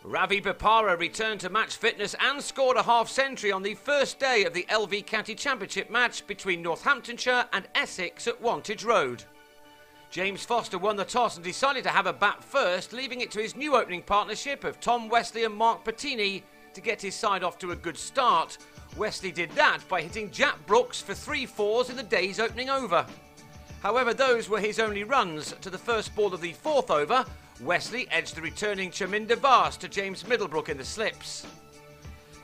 Ravi Bopara returned to match fitness and scored a half-century on the first day of the LV County Championship match between Northamptonshire and Essex at Wantage Road. James Foster won the toss and decided to have a bat first, leaving it to his new opening partnership of Tom Wesley and Mark Pettini to get his side off to a good start. Wesley did that by hitting Jack Brooks for 3 fours in the day's opening over. However, those were his only runs. To the first ball of the 4th over, Wesley edged the returning Chaminda Vast to James Middlebrook in the slips.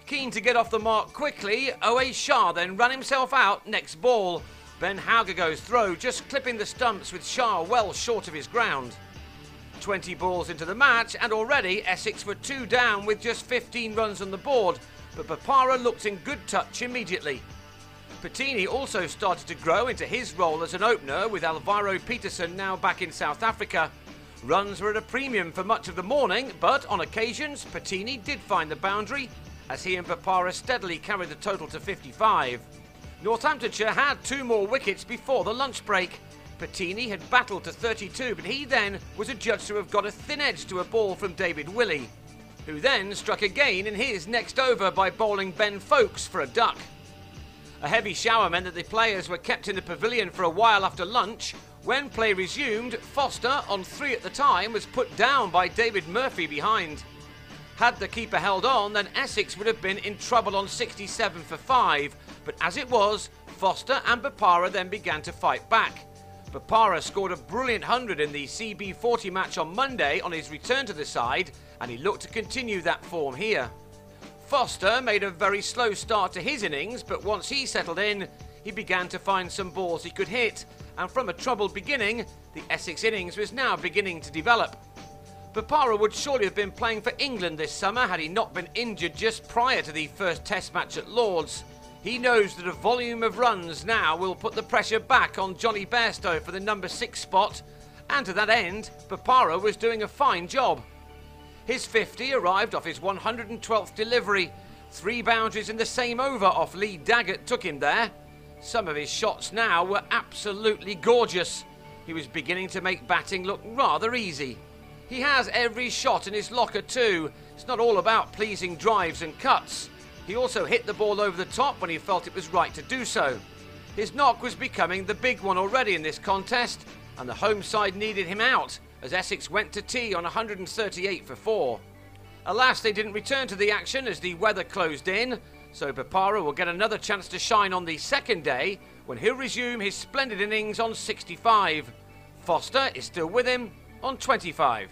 Keen to get off the mark quickly, Owe Shah then ran himself out next ball. Ben Haugago's throw just clipping the stumps with Shah well short of his ground. 20 balls into the match and already Essex were 2 down with just 15 runs on the board, but Bopara looked in good touch immediately. Pettini also started to grow into his role as an opener, with Alvaro Peterson now back in South Africa. Runs were at a premium for much of the morning, but on occasions Pettini did find the boundary as he and Bopara steadily carried the total to 55. Northamptonshire had 2 more wickets before the lunch break. Pettini had battled to 32, but he then was adjudged to have got a thin edge to a ball from David Willey, who then struck again in his next over by bowling Ben Folkes for a duck. A heavy shower meant that the players were kept in the pavilion for a while after lunch. When play resumed, Foster, on 3 at the time, was put down by David Murphy behind. Had the keeper held on, then Essex would have been in trouble on 67 for 5, but as it was, Foster and Bopara then began to fight back. Bopara scored a brilliant 100 in the CB40 match on Monday on his return to the side, and he looked to continue that form here. Foster made a very slow start to his innings, but once he settled in, he began to find some balls he could hit, and from a troubled beginning, the Essex innings was now beginning to develop. Bopara would surely have been playing for England this summer had he not been injured just prior to the first Test match at Lord's. He knows that a volume of runs now will put the pressure back on Johnny Bairstow for the number 6 spot, and to that end, Bopara was doing a fine job. His 50 arrived off his 112th delivery. 3 boundaries in the same over off Lee Daggett took him there. Some of his shots now were absolutely gorgeous. He was beginning to make batting look rather easy. He has every shot in his locker too. It's not all about pleasing drives and cuts. He also hit the ball over the top when he felt it was right to do so. His knock was becoming the big one already in this contest, and the home side needed him out as Essex went to tea on 138 for 4. Alas, they didn't return to the action as the weather closed in, so Bopara will get another chance to shine on the second day when he'll resume his splendid innings on 65. Foster is still with him on 25.